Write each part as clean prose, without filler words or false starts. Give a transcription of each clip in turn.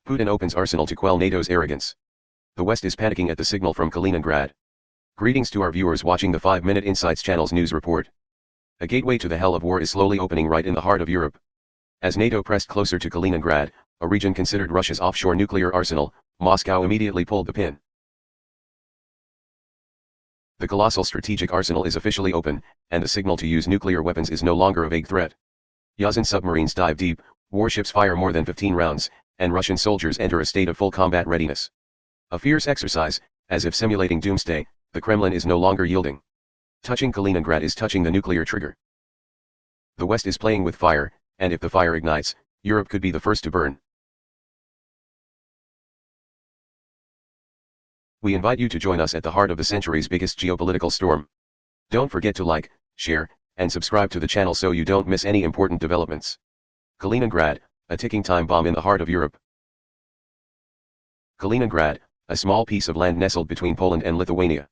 Putin opens arsenal to quell NATO's arrogance. The West is panicking at the signal from Kaliningrad. Greetings to our viewers watching the 5-Minute Insights channel's news report. A gateway to the hell of war is slowly opening right in the heart of Europe. As NATO pressed closer to Kaliningrad, a region considered Russia's offshore nuclear arsenal, Moscow immediately pulled the pin. The colossal strategic arsenal is officially open, and the signal to use nuclear weapons is no longer a vague threat. Yasen submarines dive deep, warships fire more than 15 rounds, and Russian soldiers enter a state of full combat readiness. A fierce exercise, as if simulating doomsday, the Kremlin is no longer yielding. Touching Kaliningrad is touching the nuclear trigger. The West is playing with fire, and if the fire ignites, Europe could be the first to burn. We invite you to join us at the heart of the century's biggest geopolitical storm. Don't forget to like, share, and subscribe to the channel so you don't miss any important developments. Kaliningrad, a ticking time bomb in the heart of Europe. Kaliningrad, a small piece of land nestled between Poland and Lithuania.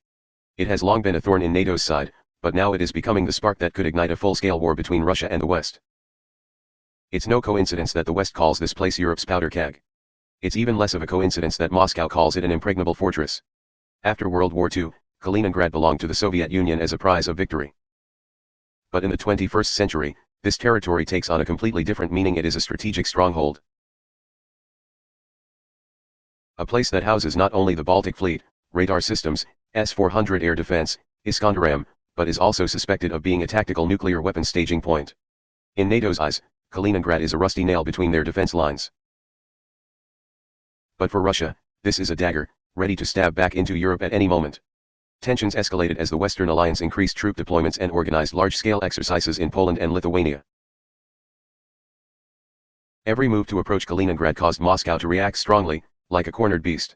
It has long been a thorn in NATO's side, but now it is becoming the spark that could ignite a full-scale war between Russia and the West. It's no coincidence that the West calls this place Europe's powder keg. It's even less of a coincidence that Moscow calls it an impregnable fortress. After World War II, Kaliningrad belonged to the Soviet Union as a prize of victory. But in the 21st century, this territory takes on a completely different meaning. It is a strategic stronghold. A place that houses not only the Baltic Fleet, radar systems, S-400 air defense, Iskander-M, but is also suspected of being a tactical nuclear weapons staging point. In NATO's eyes, Kaliningrad is a rusty nail between their defense lines. But for Russia, this is a dagger, ready to stab back into Europe at any moment. Tensions escalated as the Western alliance increased troop deployments and organized large-scale exercises in Poland and Lithuania. Every move to approach Kaliningrad caused Moscow to react strongly, like a cornered beast.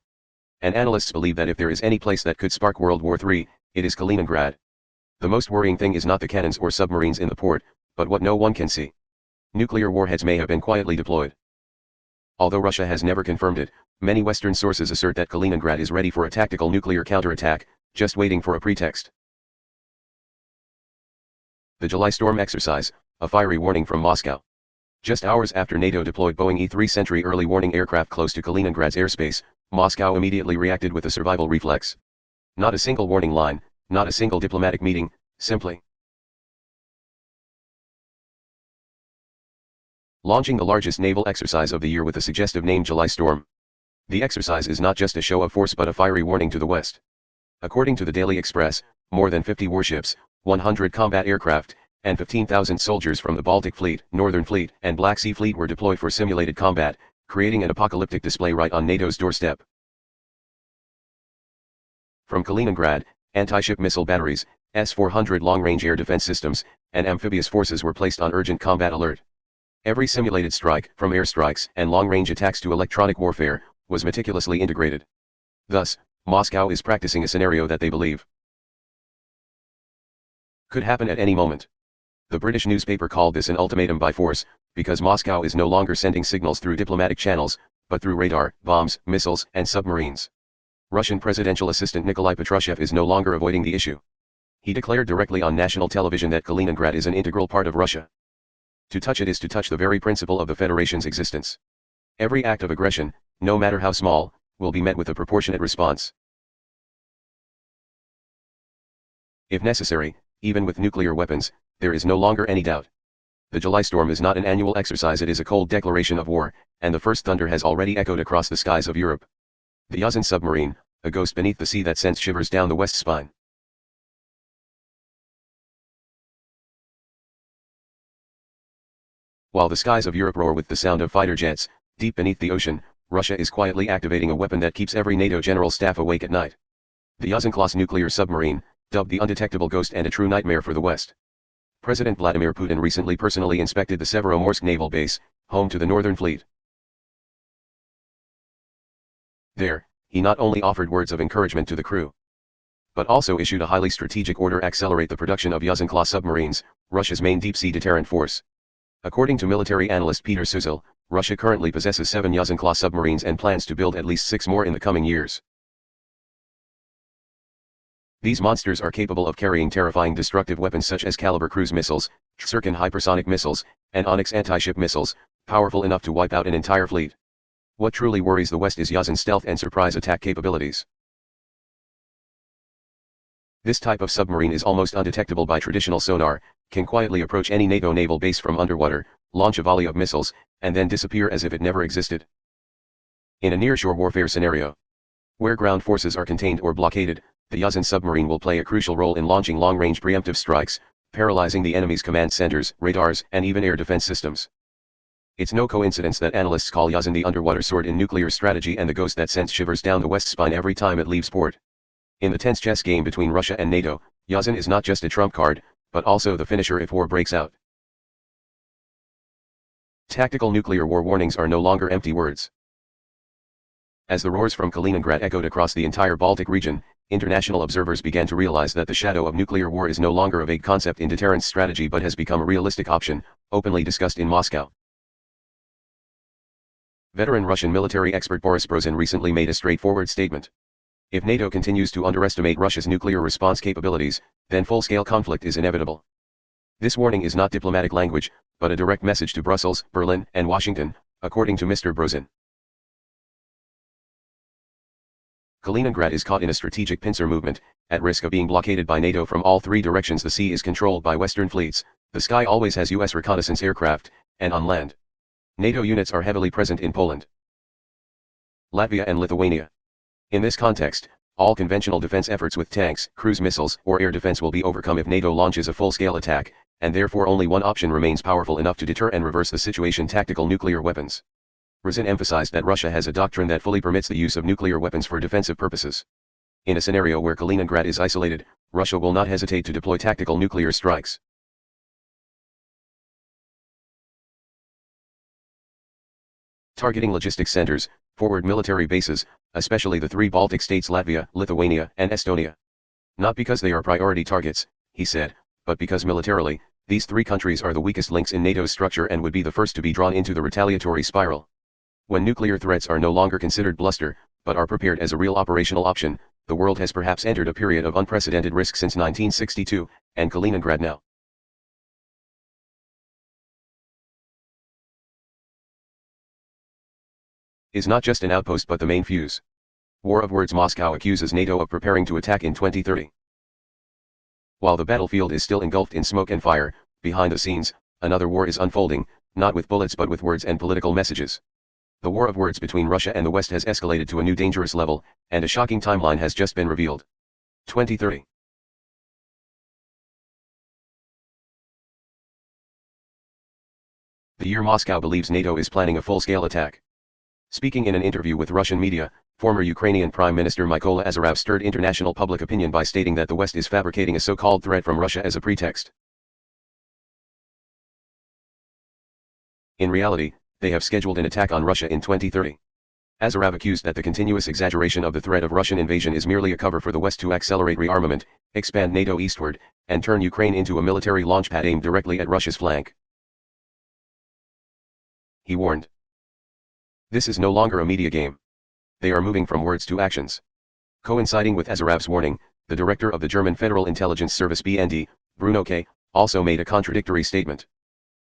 And analysts believe that if there is any place that could spark World War III, it is Kaliningrad. The most worrying thing is not the cannons or submarines in the port, but what no one can see. Nuclear warheads may have been quietly deployed. Although Russia has never confirmed it, many Western sources assert that Kaliningrad is ready for a tactical nuclear counterattack, just waiting for a pretext. The July Storm exercise, a fiery warning from Moscow. Just hours after NATO deployed Boeing E-3 Sentry early warning aircraft close to Kaliningrad's airspace, Moscow immediately reacted with a survival reflex. Not a single warning line, not a single diplomatic meeting, simply launching the largest naval exercise of the year with a suggestive name July Storm. The exercise is not just a show of force but a fiery warning to the West. According to the Daily Express, more than 50 warships, 100 combat aircraft, and 15,000 soldiers from the Baltic Fleet, Northern Fleet, and Black Sea Fleet were deployed for simulated combat, creating an apocalyptic display right on NATO's doorstep. From Kaliningrad, anti-ship missile batteries, S-400 long-range air defense systems, and amphibious forces were placed on urgent combat alert. Every simulated strike, from airstrikes and long-range attacks to electronic warfare, was meticulously integrated. Thus, Moscow is practicing a scenario that they believe could happen at any moment. The British newspaper called this an ultimatum by force, because Moscow is no longer sending signals through diplomatic channels, but through radar, bombs, missiles, and submarines. Russian presidential assistant Nikolai Patrushev is no longer avoiding the issue. He declared directly on national television that Kaliningrad is an integral part of Russia. To touch it is to touch the very principle of the Federation's existence. Every act of aggression, no matter how small, will be met with a proportionate response. If necessary, even with nuclear weapons, there is no longer any doubt. The July Storm is not an annual exercise, it is a cold declaration of war, and the first thunder has already echoed across the skies of Europe. The Yasen submarine, a ghost beneath the sea that sends shivers down the West's spine. While the skies of Europe roar with the sound of fighter jets, deep beneath the ocean, Russia is quietly activating a weapon that keeps every NATO general staff awake at night. The Yasen-class nuclear submarine, dubbed the undetectable ghost and a true nightmare for the West. President Vladimir Putin recently personally inspected the Severomorsk naval base, home to the Northern Fleet. There, he not only offered words of encouragement to the crew, but also issued a highly strategic order to accelerate the production of Yasen-class submarines, Russia's main deep-sea deterrent force. According to military analyst Peter Suzel, Russia currently possesses 7 Yasen-class submarines and plans to build at least 6 more in the coming years. These monsters are capable of carrying terrifying destructive weapons such as Kalibr cruise missiles, Sirkin hypersonic missiles, and Onyx anti-ship missiles, powerful enough to wipe out an entire fleet. What truly worries the West is Yasen's stealth and surprise attack capabilities. This type of submarine is almost undetectable by traditional sonar, can quietly approach any NATO naval base from underwater, launch a volley of missiles, and then disappear as if it never existed. In a nearshore warfare scenario, where ground forces are contained or blockaded, the Yasen submarine will play a crucial role in launching long-range preemptive strikes, paralyzing the enemy's command centers, radars, and even air defense systems. It's no coincidence that analysts call Yasen the underwater sword in nuclear strategy and the ghost that sends shivers down the West's spine every time it leaves port. In the tense chess game between Russia and NATO, Yasen is not just a trump card, but also the finisher if war breaks out. Tactical nuclear war warnings are no longer empty words. As the roars from Kaliningrad echoed across the entire Baltic region, international observers began to realize that the shadow of nuclear war is no longer a vague concept in deterrence strategy but has become a realistic option, openly discussed in Moscow. Veteran Russian military expert Boris Brozin recently made a straightforward statement. If NATO continues to underestimate Russia's nuclear response capabilities, then full-scale conflict is inevitable. This warning is not diplomatic language, but a direct message to Brussels, Berlin, and Washington, according to Mr. Brozin. Kaliningrad is caught in a strategic pincer movement, at risk of being blockaded by NATO from all three directions. The sea is controlled by Western fleets, the sky always has US reconnaissance aircraft, and on land, NATO units are heavily present in Poland, Latvia and Lithuania. In this context, all conventional defense efforts with tanks, cruise missiles, or air defense will be overcome if NATO launches a full-scale attack, and therefore only one option remains powerful enough to deter and reverse the situation: tactical nuclear weapons. Brozin emphasized that Russia has a doctrine that fully permits the use of nuclear weapons for defensive purposes. In a scenario where Kaliningrad is isolated, Russia will not hesitate to deploy tactical nuclear strikes. Targeting logistics centers, forward military bases, especially the three Baltic states Latvia, Lithuania, and Estonia. Not because they are priority targets, he said, but because militarily, these three countries are the weakest links in NATO's structure and would be the first to be drawn into the retaliatory spiral. When nuclear threats are no longer considered bluster, but are prepared as a real operational option, the world has perhaps entered a period of unprecedented risk since 1962, and Kaliningrad now is not just an outpost but the main fuse. War of words. Moscow accuses NATO of preparing to attack in 2030. While the battlefield is still engulfed in smoke and fire, behind the scenes, another war is unfolding, not with bullets but with words and political messages. The war of words between Russia and the West has escalated to a new dangerous level, and a shocking timeline has just been revealed. 2030. The year Moscow believes NATO is planning a full-scale attack. Speaking in an interview with Russian media, former Ukrainian Prime Minister Mykola Azarov stirred international public opinion by stating that the West is fabricating a so-called threat from Russia as a pretext. In reality, they have scheduled an attack on Russia in 2030. Azarov accused that the continuous exaggeration of the threat of Russian invasion is merely a cover for the West to accelerate rearmament, expand NATO eastward, and turn Ukraine into a military launchpad aimed directly at Russia's flank. He warned. This is no longer a media game. They are moving from words to actions. Coinciding with Azarov's warning, the director of the German Federal Intelligence Service BND, Bruno K., also made a contradictory statement.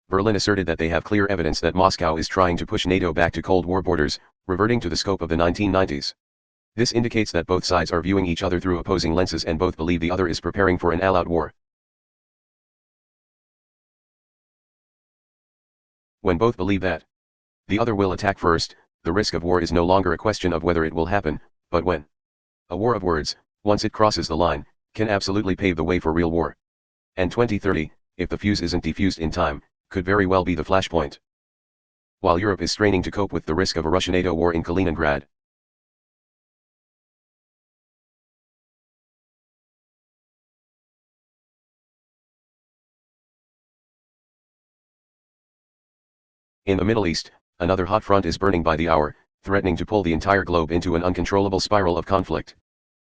Berlin asserted that they have clear evidence that Moscow is trying to push NATO back to Cold War borders, reverting to the scope of the 1990s. This indicates that both sides are viewing each other through opposing lenses and both believe the other is preparing for an all-out war. When both believe that the other will attack first, the risk of war is no longer a question of whether it will happen, but when. A war of words, once it crosses the line, can absolutely pave the way for real war. And 2030, if the fuse isn't defused in time, could very well be the flashpoint. While Europe is straining to cope with the risk of a Russia-NATO war in Kaliningrad, in the Middle East, another hot front is burning by the hour, threatening to pull the entire globe into an uncontrollable spiral of conflict.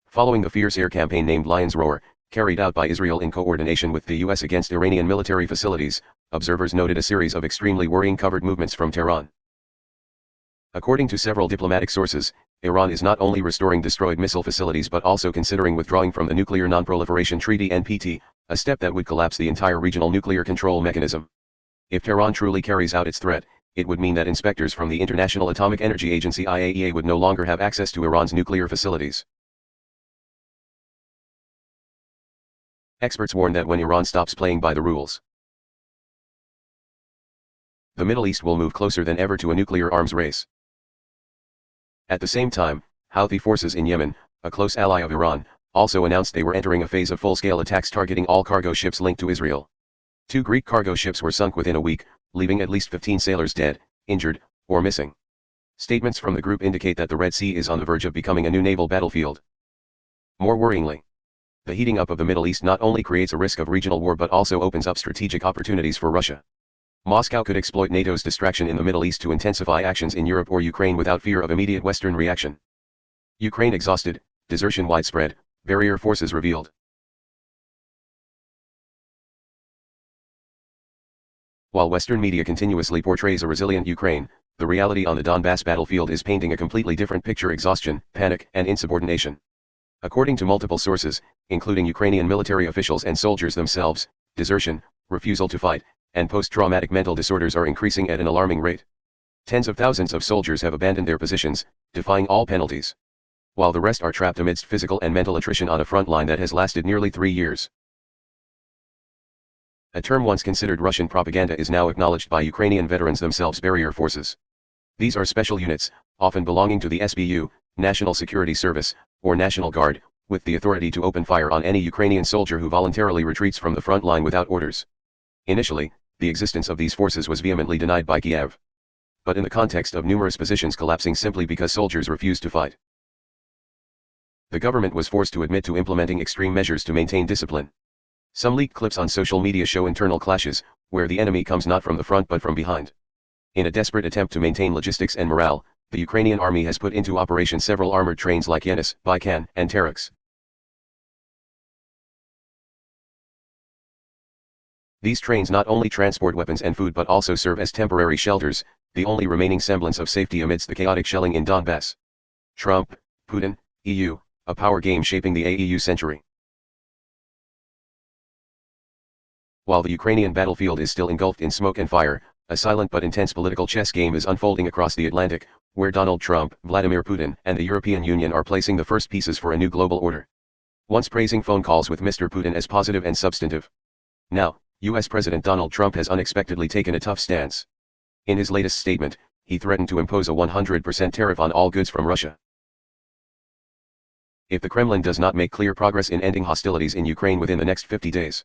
Following the fierce air campaign named Lion's Roar, carried out by Israel in coordination with the US against Iranian military facilities, observers noted a series of extremely worrying covert movements from Tehran. According to several diplomatic sources, Iran is not only restoring destroyed missile facilities but also considering withdrawing from the Nuclear Non-Proliferation Treaty (NPT), a step that would collapse the entire regional nuclear control mechanism. If Tehran truly carries out its threat, it would mean that inspectors from the International Atomic Energy Agency (IAEA) would no longer have access to Iran's nuclear facilities. Experts warn that when Iran stops playing by the rules, the Middle East will move closer than ever to a nuclear arms race. At the same time, Houthi forces in Yemen, a close ally of Iran, also announced they were entering a phase of full-scale attacks targeting all cargo ships linked to Israel. 2 Greek cargo ships were sunk within a week, leaving at least 15 sailors dead, injured, or missing. Statements from the group indicate that the Red Sea is on the verge of becoming a new naval battlefield. More worryingly, the heating up of the Middle East not only creates a risk of regional war but also opens up strategic opportunities for Russia. Moscow could exploit NATO's distraction in the Middle East to intensify actions in Europe or Ukraine without fear of immediate Western reaction. Ukraine exhausted, desertion widespread, barrier forces revealed. While Western media continuously portrays a resilient Ukraine, the reality on the Donbass battlefield is painting a completely different picture: exhaustion, panic, and insubordination. According to multiple sources, including Ukrainian military officials and soldiers themselves, desertion, refusal to fight, and post-traumatic mental disorders are increasing at an alarming rate. Tens of thousands of soldiers have abandoned their positions, defying all penalties, while the rest are trapped amidst physical and mental attrition on a front line that has lasted nearly 3 years. A term once considered Russian propaganda is now acknowledged by Ukrainian veterans themselves: barrier forces. These are special units, often belonging to the SBU, National Security Service, or National Guard, with the authority to open fire on any Ukrainian soldier who voluntarily retreats from the front line without orders. Initially, the existence of these forces was vehemently denied by Kiev. But in the context of numerous positions collapsing simply because soldiers refused to fight, the government was forced to admit to implementing extreme measures to maintain discipline. Some leaked clips on social media show internal clashes, where the enemy comes not from the front but from behind. In a desperate attempt to maintain logistics and morale, the Ukrainian army has put into operation several armored trains like Yasen, Baikan, and Terex. These trains not only transport weapons and food but also serve as temporary shelters, the only remaining semblance of safety amidst the chaotic shelling in Donbass. Trump, Putin, EU, a power game shaping the AEU century. While the Ukrainian battlefield is still engulfed in smoke and fire, a silent but intense political chess game is unfolding across the Atlantic, where Donald Trump, Vladimir Putin, and the European Union are placing the first pieces for a new global order. Once praising phone calls with Mr. Putin as positive and substantive, now, US President Donald Trump has unexpectedly taken a tough stance. In his latest statement, he threatened to impose a 100% tariff on all goods from Russia if the Kremlin does not make clear progress in ending hostilities in Ukraine within the next 50 days.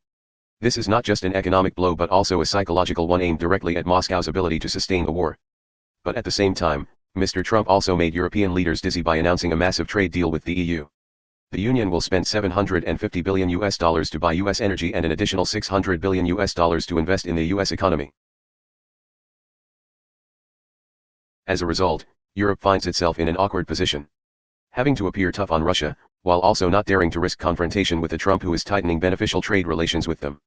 This is not just an economic blow but also a psychological one aimed directly at Moscow's ability to sustain the war. But at the same time, Mr. Trump also made European leaders dizzy by announcing a massive trade deal with the EU. The Union will spend $750 billion to buy US energy and an additional $600 billion to invest in the US economy. As a result, Europe finds itself in an awkward position, having to appear tough on Russia, while also not daring to risk confrontation with a Trump who is tightening beneficial trade relations with them.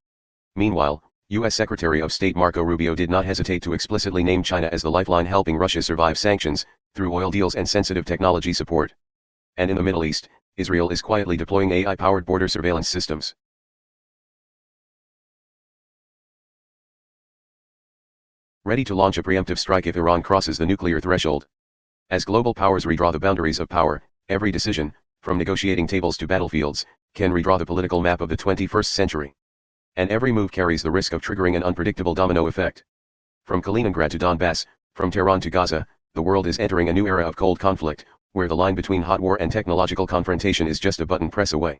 Meanwhile, U.S. Secretary of State Marco Rubio did not hesitate to explicitly name China as the lifeline helping Russia survive sanctions, through oil deals and sensitive technology support. And in the Middle East, Israel is quietly deploying AI-powered border surveillance systems, ready to launch a preemptive strike if Iran crosses the nuclear threshold. As global powers redraw the boundaries of power, every decision, from negotiating tables to battlefields, can redraw the political map of the 21st century. And every move carries the risk of triggering an unpredictable domino effect. From Kaliningrad to Donbass, from Tehran to Gaza, the world is entering a new era of cold conflict, where the line between hot war and technological confrontation is just a button press away.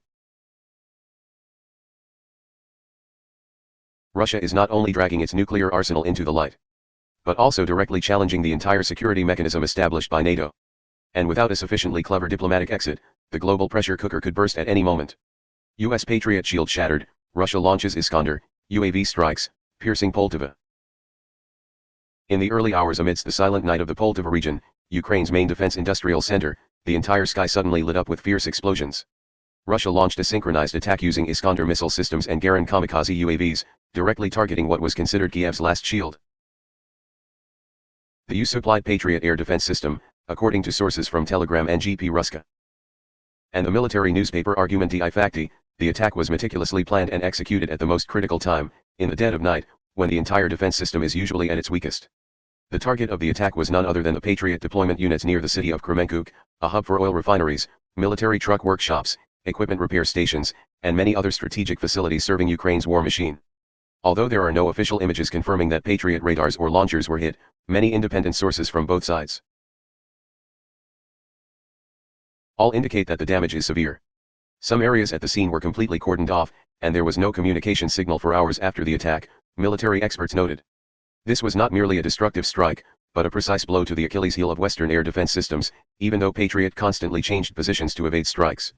Russia is not only dragging its nuclear arsenal into the light, but also directly challenging the entire security mechanism established by NATO. And without a sufficiently clever diplomatic exit, the global pressure cooker could burst at any moment. US Patriot shield shattered, Russia launches Iskander, UAV strikes, piercing Poltava. In the early hours amidst the silent night of the Poltava region, Ukraine's main defense industrial center, the entire sky suddenly lit up with fierce explosions. Russia launched a synchronized attack using Iskander missile systems and Garin kamikaze UAVs, directly targeting what was considered Kiev's last shield. The US supplied Patriot air defense system, according to sources from Telegram and GP Ruska. And the military newspaper Argumenty I Fakti, the attack was meticulously planned and executed at the most critical time, in the dead of night, when the entire defense system is usually at its weakest. The target of the attack was none other than the Patriot deployment units near the city of Kremenkuk, a hub for oil refineries, military truck workshops, equipment repair stations, and many other strategic facilities serving Ukraine's war machine. Although there are no official images confirming that Patriot radars or launchers were hit, many independent sources from both sides all indicate that the damage is severe. Some areas at the scene were completely cordoned off, and there was no communication signal for hours after the attack, military experts noted. This was not merely a destructive strike, but a precise blow to the Achilles heel of Western air defense systems, even though Patriot constantly changed positions to evade strikes.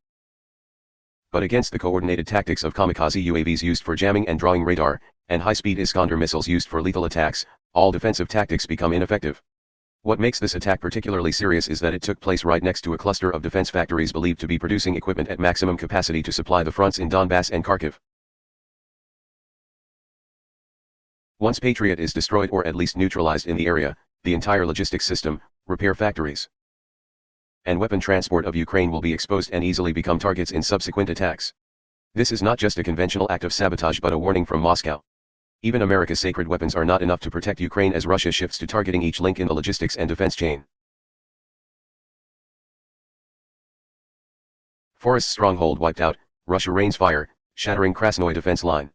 But against the coordinated tactics of kamikaze UAVs used for jamming and drawing radar, and high-speed Iskander missiles used for lethal attacks, all defensive tactics become ineffective. What makes this attack particularly serious is that it took place right next to a cluster of defense factories believed to be producing equipment at maximum capacity to supply the fronts in Donbass and Kharkiv. Once Patriot is destroyed or at least neutralized in the area, the entire logistics system, repair factories, and weapon transport of Ukraine will be exposed and easily become targets in subsequent attacks. This is not just a conventional act of sabotage but a warning from Moscow. Even America's sacred weapons are not enough to protect Ukraine as Russia shifts to targeting each link in the logistics and defense chain. Forest stronghold wiped out, Russia rains fire, shattering Krasnoy defense line.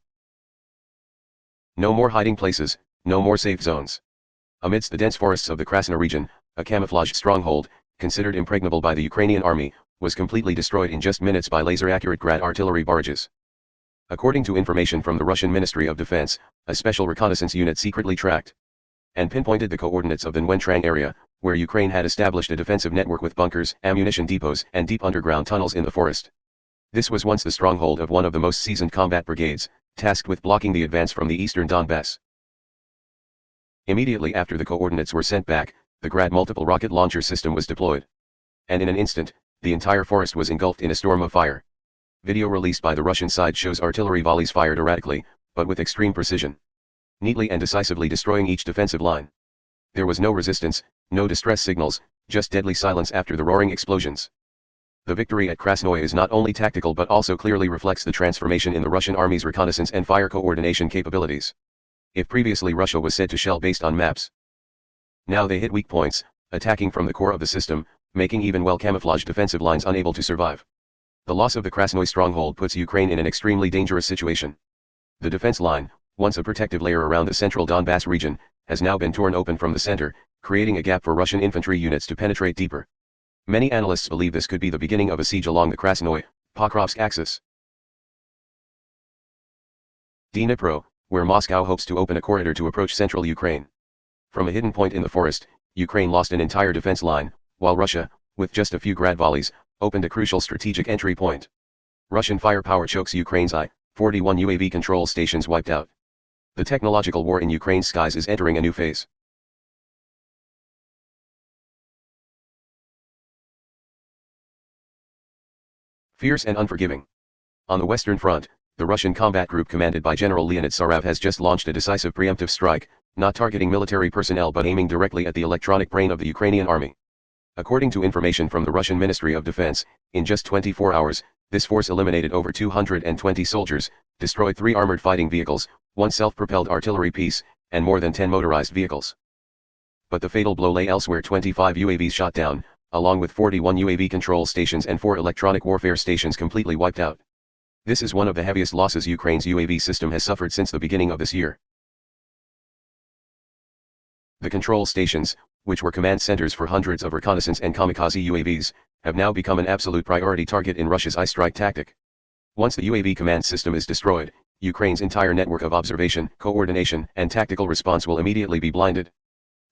No more hiding places, no more safe zones. Amidst the dense forests of the Krasnoy region, a camouflaged stronghold, considered impregnable by the Ukrainian army, was completely destroyed in just minutes by laser-accurate Grad artillery barrages. According to information from the Russian Ministry of Defense, a special reconnaissance unit secretly tracked and pinpointed the coordinates of the Nwentrang area, where Ukraine had established a defensive network with bunkers, ammunition depots, and deep underground tunnels in the forest. This was once the stronghold of one of the most seasoned combat brigades, tasked with blocking the advance from the eastern Donbass. Immediately after the coordinates were sent back, the Grad multiple rocket launcher system was deployed. And in an instant, the entire forest was engulfed in a storm of fire. Video released by the Russian side shows artillery volleys fired erratically, but with extreme precision, neatly and decisively destroying each defensive line. There was no resistance, no distress signals, just deadly silence after the roaring explosions. The victory at Krasnoy is not only tactical but also clearly reflects the transformation in the Russian army's reconnaissance and fire coordination capabilities. If previously Russia was said to shell based on maps, now they hit weak points, attacking from the core of the system, making even well-camouflaged defensive lines unable to survive. The loss of the Krasnoy stronghold puts Ukraine in an extremely dangerous situation. The defense line, once a protective layer around the central Donbass region, has now been torn open from the center, creating a gap for Russian infantry units to penetrate deeper. Many analysts believe this could be the beginning of a siege along the Krasnoy-Pokrovsk axis. Dnipro, where Moscow hopes to open a corridor to approach central Ukraine. From a hidden point in the forest, Ukraine lost an entire defense line, while Russia, with just a few Grad volleys, opened a crucial strategic entry point. Russian firepower chokes Ukraine's I-41 UAV control stations wiped out. The technological war in Ukraine's skies is entering a new phase. Fierce and unforgiving. On the Western Front, the Russian combat group commanded by General Leonid Saravov has just launched a decisive preemptive strike, not targeting military personnel but aiming directly at the electronic brain of the Ukrainian army. According to information from the Russian Ministry of Defense, in just 24 hours, this force eliminated over 220 soldiers, destroyed 3 armored fighting vehicles, 1 self-propelled artillery piece, and more than 10 motorized vehicles. But the fatal blow lay elsewhere. 25 UAVs shot down, along with 41 UAV control stations and 4 electronic warfare stations completely wiped out. This is one of the heaviest losses Ukraine's UAV system has suffered since the beginning of this year. The control stations, which were command centers for hundreds of reconnaissance and kamikaze UAVs, have now become an absolute priority target in Russia's I-strike tactic. Once the UAV command system is destroyed, Ukraine's entire network of observation, coordination, and tactical response will immediately be blinded.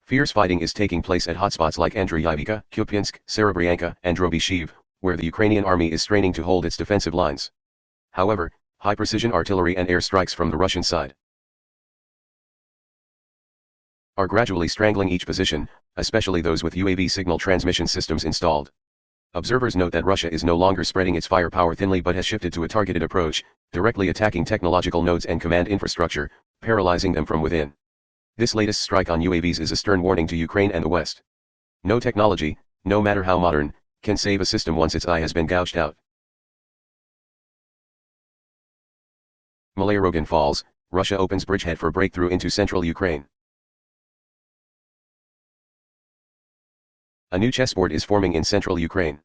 Fierce fighting is taking place at hotspots like Andreyivka, Kupiansk, Serebryanka, and Drobyshev, where the Ukrainian army is straining to hold its defensive lines. However, high-precision artillery and air strikes from the Russian side are gradually strangling each position, especially those with UAV signal transmission systems installed. Observers note that Russia is no longer spreading its firepower thinly but has shifted to a targeted approach, directly attacking technological nodes and command infrastructure, paralyzing them from within. This latest strike on UAVs is a stern warning to Ukraine and the West. No technology, no matter how modern, can save a system once its eye has been gouged out. Malayrogin falls, Russia opens bridgehead for breakthrough into central Ukraine. A new chessboard is forming in central Ukraine.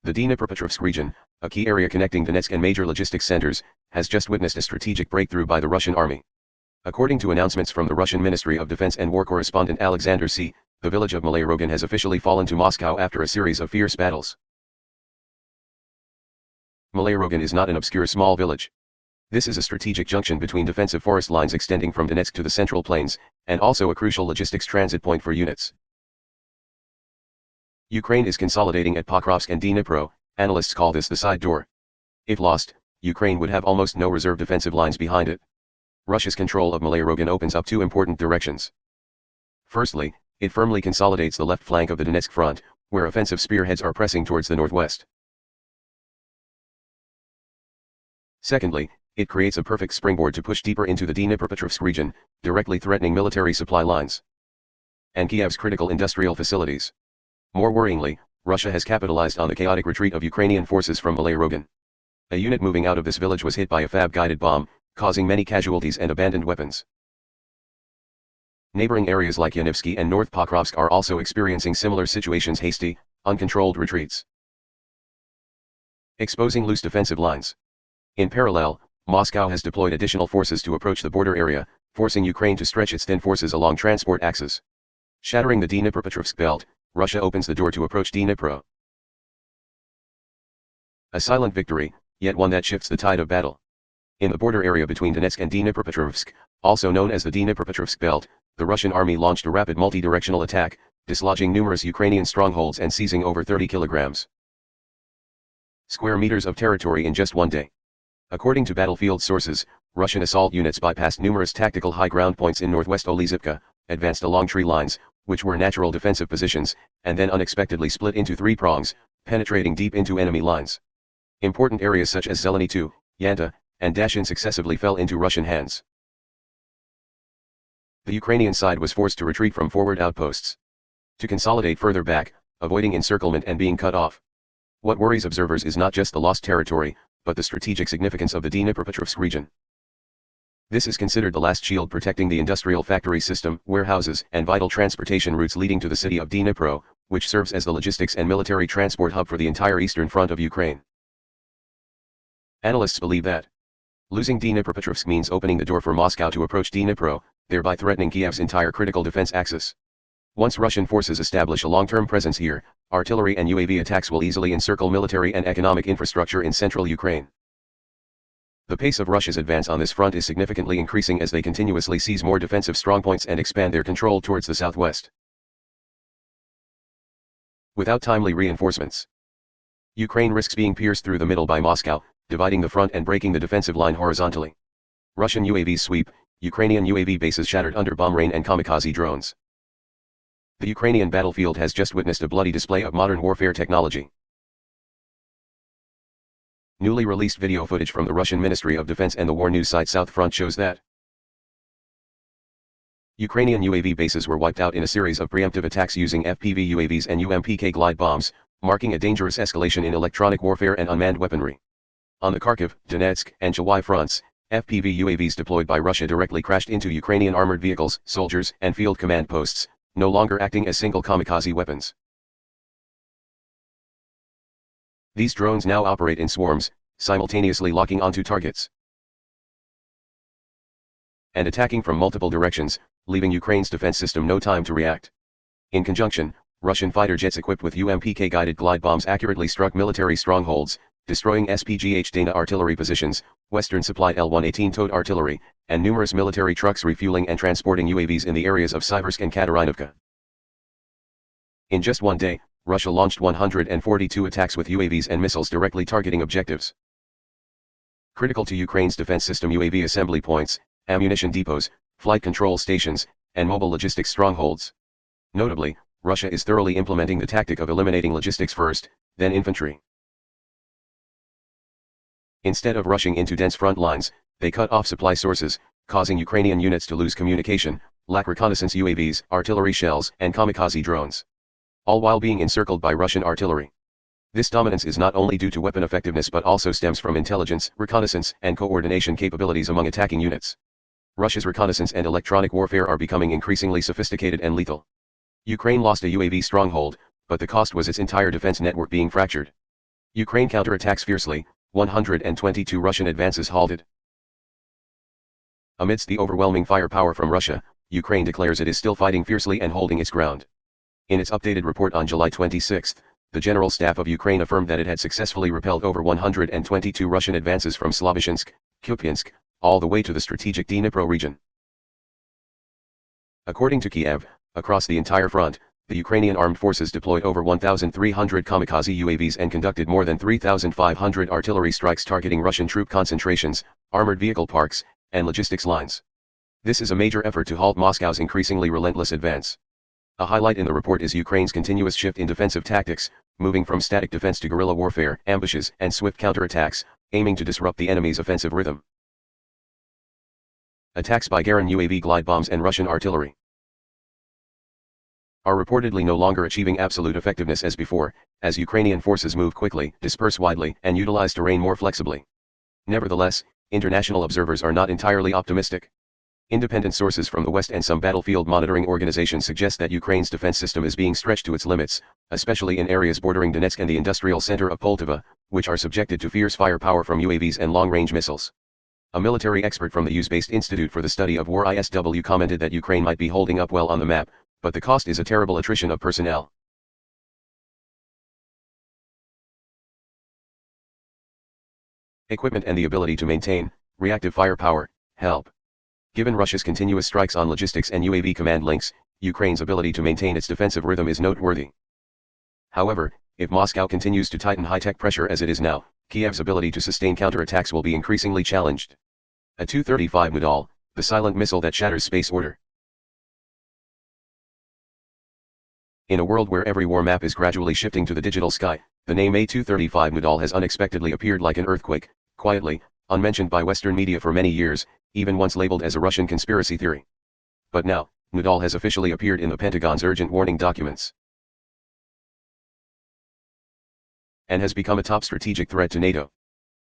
The Dnipropetrovsk region, a key area connecting Donetsk and major logistics centers, has just witnessed a strategic breakthrough by the Russian army. According to announcements from the Russian Ministry of Defense and War correspondent Alexander C., the village of Malay Rogan has officially fallen to Moscow after a series of fierce battles. Malay Rogan is not an obscure small village. This is a strategic junction between defensive forest lines extending from Donetsk to the Central Plains, and also a crucial logistics transit point for units. Ukraine is consolidating at Pokrovsk and Dnipro. Analysts call this the side door. If lost, Ukraine would have almost no reserve defensive lines behind it. Russia's control of Malay Rogan opens up two important directions. Firstly, it firmly consolidates the left flank of the Donetsk front, where offensive spearheads are pressing towards the northwest. Secondly, it creates a perfect springboard to push deeper into the Dnipropetrovsk region, directly threatening military supply lines and Kiev's critical industrial facilities. More worryingly, Russia has capitalized on the chaotic retreat of Ukrainian forces from Malay Rogan. A unit moving out of this village was hit by a FAB-guided bomb, causing many casualties and abandoned weapons. Neighboring areas like Yanivsky and North Pokrovsk are also experiencing similar situations: hasty, uncontrolled retreats, exposing loose defensive lines. In parallel, Moscow has deployed additional forces to approach the border area, forcing Ukraine to stretch its thin forces along transport axes. Shattering the Dnipropetrovsk belt, Russia opens the door to approach Dnipro. A silent victory, yet one that shifts the tide of battle. In the border area between Donetsk and Dnipropetrovsk, also known as the Dnipropetrovsk Belt, the Russian army launched a rapid multi-directional attack, dislodging numerous Ukrainian strongholds and seizing over 30 kilograms square meters of territory in just one day. According to battlefield sources, Russian assault units bypassed numerous tactical high ground points in northwest Olizivka, advanced along tree lines, which were natural defensive positions, and then unexpectedly split into three prongs, penetrating deep into enemy lines. Important areas such as Zeleny 2, Yanta, and Dashin successively fell into Russian hands. The Ukrainian side was forced to retreat from forward outposts, to consolidate further back, avoiding encirclement and being cut off. What worries observers is not just the lost territory, but the strategic significance of the Dnipropetrovsk region. This is considered the last shield protecting the industrial factory system, warehouses, and vital transportation routes leading to the city of Dnipro, which serves as the logistics and military transport hub for the entire eastern front of Ukraine. Analysts believe that losing Dnipropetrovsk means opening the door for Moscow to approach Dnipro, thereby threatening Kiev's entire critical defense axis. Once Russian forces establish a long-term presence here, artillery and UAV attacks will easily encircle military and economic infrastructure in central Ukraine. The pace of Russia's advance on this front is significantly increasing as they continuously seize more defensive strongpoints and expand their control towards the southwest. Without timely reinforcements, Ukraine risks being pierced through the middle by Moscow, dividing the front and breaking the defensive line horizontally. Russian UAVs sweep, Ukrainian UAV bases shattered under bomb rain and kamikaze drones. The Ukrainian battlefield has just witnessed a bloody display of modern warfare technology. Newly released video footage from the Russian Ministry of Defense and the war news site South Front shows that Ukrainian UAV bases were wiped out in a series of preemptive attacks using FPV UAVs and UMPK glide bombs, marking a dangerous escalation in electronic warfare and unmanned weaponry. On the Kharkiv, Donetsk, and Chawai fronts, FPV UAVs deployed by Russia directly crashed into Ukrainian armored vehicles, soldiers, and field command posts, no longer acting as single kamikaze weapons. These drones now operate in swarms, simultaneously locking onto targets and attacking from multiple directions, leaving Ukraine's defense system no time to react. In conjunction, Russian fighter jets equipped with UMPK-guided glide bombs accurately struck military strongholds, destroying SPGH Dana artillery positions, Western-supplied L-118 towed artillery, and numerous military trucks refueling and transporting UAVs in the areas of Siversk and Katerinovka. In just one day, Russia launched 142 attacks with UAVs and missiles directly targeting objectives critical to Ukraine's defense system: UAV assembly points, ammunition depots, flight control stations, and mobile logistics strongholds. Notably, Russia is thoroughly implementing the tactic of eliminating logistics first, then infantry. Instead of rushing into dense front lines, they cut off supply sources, causing Ukrainian units to lose communication, lack reconnaissance UAVs, artillery shells, and kamikaze drones, all while being encircled by Russian artillery. This dominance is not only due to weapon effectiveness but also stems from intelligence, reconnaissance, and coordination capabilities among attacking units. Russia's reconnaissance and electronic warfare are becoming increasingly sophisticated and lethal. Ukraine lost a UAV stronghold, but the cost was its entire defense network being fractured. Ukraine counterattacks fiercely, 122 Russian advances halted. Amidst the overwhelming firepower from Russia, Ukraine declares it is still fighting fiercely and holding its ground. In its updated report on July 26, the General Staff of Ukraine affirmed that it had successfully repelled over 122 Russian advances from Slavyansk, Kupiansk, all the way to the strategic Dnipro region. According to Kiev, across the entire front, the Ukrainian armed forces deployed over 1,300 kamikaze UAVs and conducted more than 3,500 artillery strikes targeting Russian troop concentrations, armored vehicle parks, and logistics lines. This is a major effort to halt Moscow's increasingly relentless advance. A highlight in the report is Ukraine's continuous shift in defensive tactics, moving from static defense to guerrilla warfare, ambushes, and swift counterattacks, aiming to disrupt the enemy's offensive rhythm. Attacks by Garin UAV glide bombs and Russian artillery are reportedly no longer achieving absolute effectiveness as before, as Ukrainian forces move quickly, disperse widely, and utilize terrain more flexibly. Nevertheless, international observers are not entirely optimistic. Independent sources from the West and some battlefield monitoring organizations suggest that Ukraine's defense system is being stretched to its limits, especially in areas bordering Donetsk and the industrial center of Poltava, which are subjected to fierce firepower from UAVs and long-range missiles. A military expert from the US-based Institute for the Study of War ISW commented that Ukraine might be holding up well on the map, but the cost is a terrible attrition of personnel. Equipment and the ability to maintain reactive firepower help. Given Russia's continuous strikes on logistics and UAV command links, Ukraine's ability to maintain its defensive rhythm is noteworthy. However, if Moscow continues to tighten high-tech pressure as it is now, Kiev's ability to sustain counterattacks will be increasingly challenged. A Tu-35 Nudol, the silent missile that shatters space order. In a world where every war map is gradually shifting to the digital sky, the name Tu-35 Nudol has unexpectedly appeared like an earthquake, quietly, unmentioned by Western media for many years, even once labeled as a Russian conspiracy theory. But now, Nudol has officially appeared in the Pentagon's urgent warning documents, and has become a top strategic threat to NATO.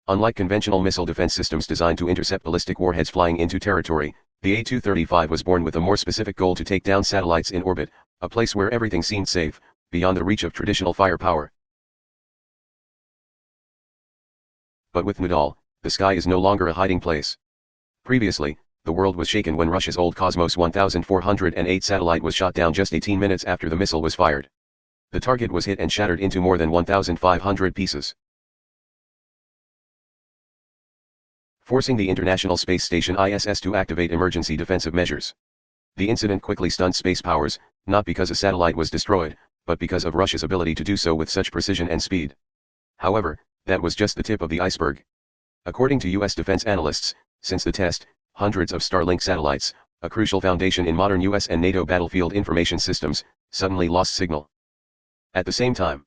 Unlike conventional missile defense systems designed to intercept ballistic warheads flying into territory, the Tu-35 was born with a more specific goal to take down satellites in orbit, a place where everything seemed safe, beyond the reach of traditional firepower. But with Nudol, the sky is no longer a hiding place. Previously, the world was shaken when Russia's old Cosmos 1408 satellite was shot down just 18 minutes after the missile was fired. The target was hit and shattered into more than 1,500 pieces, forcing the International Space Station ISS to activate emergency defensive measures. The incident quickly stunned space powers, not because a satellite was destroyed, but because of Russia's ability to do so with such precision and speed. However, that was just the tip of the iceberg. According to US defense analysts, since the test, hundreds of Starlink satellites, a crucial foundation in modern US and NATO battlefield information systems, suddenly lost signal. At the same time,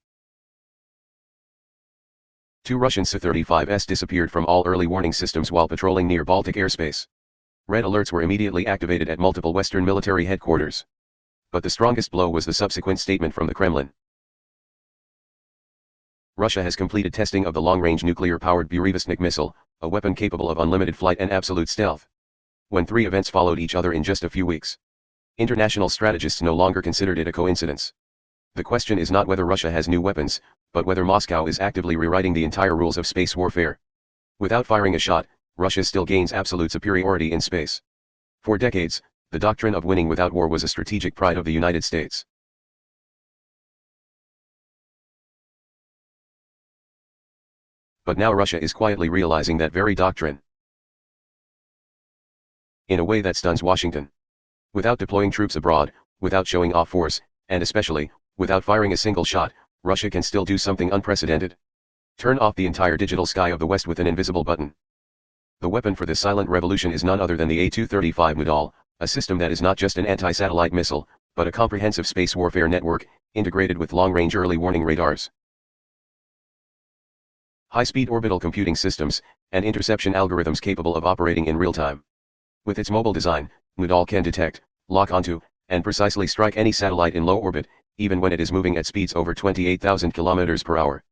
2 Russian Su-35s disappeared from all early warning systems while patrolling near Baltic airspace. Red alerts were immediately activated at multiple Western military headquarters. But the strongest blow was the subsequent statement from the Kremlin. Russia has completed testing of the long-range nuclear-powered Burevestnik missile, a weapon capable of unlimited flight and absolute stealth. When 3 events followed each other in just a few weeks, international strategists no longer considered it a coincidence. The question is not whether Russia has new weapons, but whether Moscow is actively rewriting the entire rules of space warfare. Without firing a shot, Russia still gains absolute superiority in space. For decades, the doctrine of winning without war was a strategic pride of the United States. But now Russia is quietly realizing that very doctrine, in a way that stuns Washington. Without deploying troops abroad, without showing off force, and especially, without firing a single shot, Russia can still do something unprecedented. Turn off the entire digital sky of the West with an invisible button. The weapon for this silent revolution is none other than the Tu-35 Nudol, a system that is not just an anti-satellite missile, but a comprehensive space warfare network, integrated with long-range early warning radars, high-speed orbital computing systems, and interception algorithms capable of operating in real time. With its mobile design, Nudol can detect, lock onto, and precisely strike any satellite in low orbit, even when it is moving at speeds over 28,000 km per hour.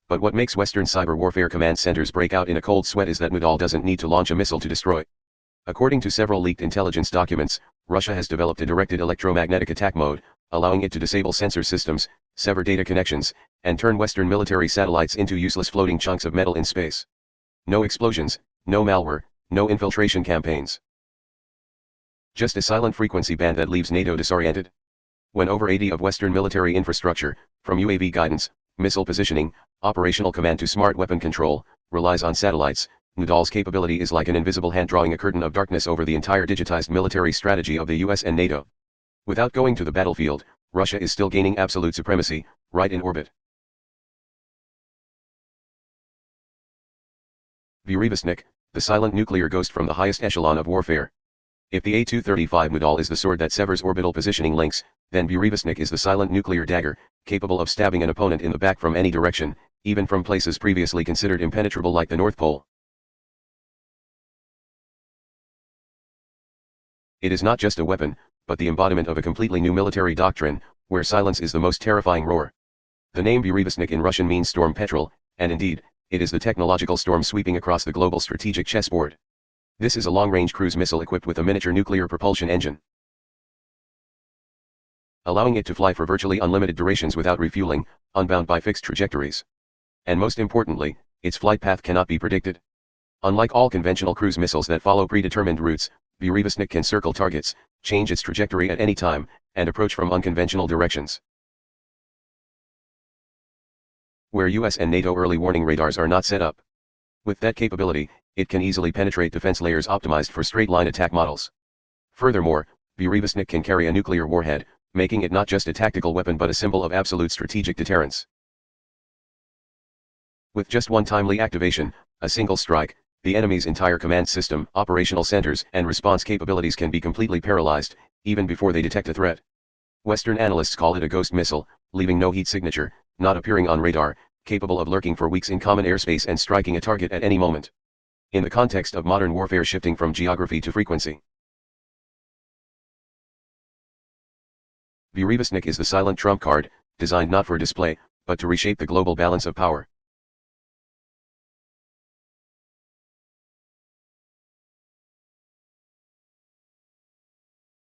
But what makes Western cyber warfare command centers break out in a cold sweat is that Nudol doesn't need to launch a missile to destroy. According to several leaked intelligence documents, Russia has developed a directed electromagnetic attack mode, allowing it to disable sensor systems, sever data connections, and turn Western military satellites into useless floating chunks of metal in space. No explosions, no malware, no infiltration campaigns. Just a silent frequency band that leaves NATO disoriented. When over 80% of Western military infrastructure, from UAV guidance, missile positioning, operational command to smart weapon control, relies on satellites, Nudol's capability is like an invisible hand drawing a curtain of darkness over the entire digitized military strategy of the US and NATO. Without going to the battlefield, Russia is still gaining absolute supremacy, right in orbit. Burevestnik, the silent nuclear ghost from the highest echelon of warfare. If the A-235 Nudol is the sword that severs orbital positioning links, then Burevestnik is the silent nuclear dagger, capable of stabbing an opponent in the back from any direction, even from places previously considered impenetrable like the North Pole. It is not just a weapon, but the embodiment of a completely new military doctrine, where silence is the most terrifying roar. The name Burevestnik in Russian means storm petrel, and indeed, it is the technological storm sweeping across the global strategic chessboard. This is a long-range cruise missile equipped with a miniature nuclear propulsion engine, allowing it to fly for virtually unlimited durations without refueling, unbound by fixed trajectories. And most importantly, its flight path cannot be predicted. Unlike all conventional cruise missiles that follow predetermined routes, Burevestnik can circle targets, change its trajectory at any time, and approach from unconventional directions. Where US and NATO early warning radars are not set up. With that capability, it can easily penetrate defense layers optimized for straight-line attack models. Furthermore, Burevestnik can carry a nuclear warhead, making it not just a tactical weapon but a symbol of absolute strategic deterrence. With just one timely activation, a single strike, the enemy's entire command system, operational centers, and response capabilities can be completely paralyzed, even before they detect a threat. Western analysts call it a ghost missile, leaving no heat signature, not appearing on radar, capable of lurking for weeks in common airspace and striking a target at any moment. In the context of modern warfare shifting from geography to frequency, Burevestnik is the silent trump card, designed not for display, but to reshape the global balance of power.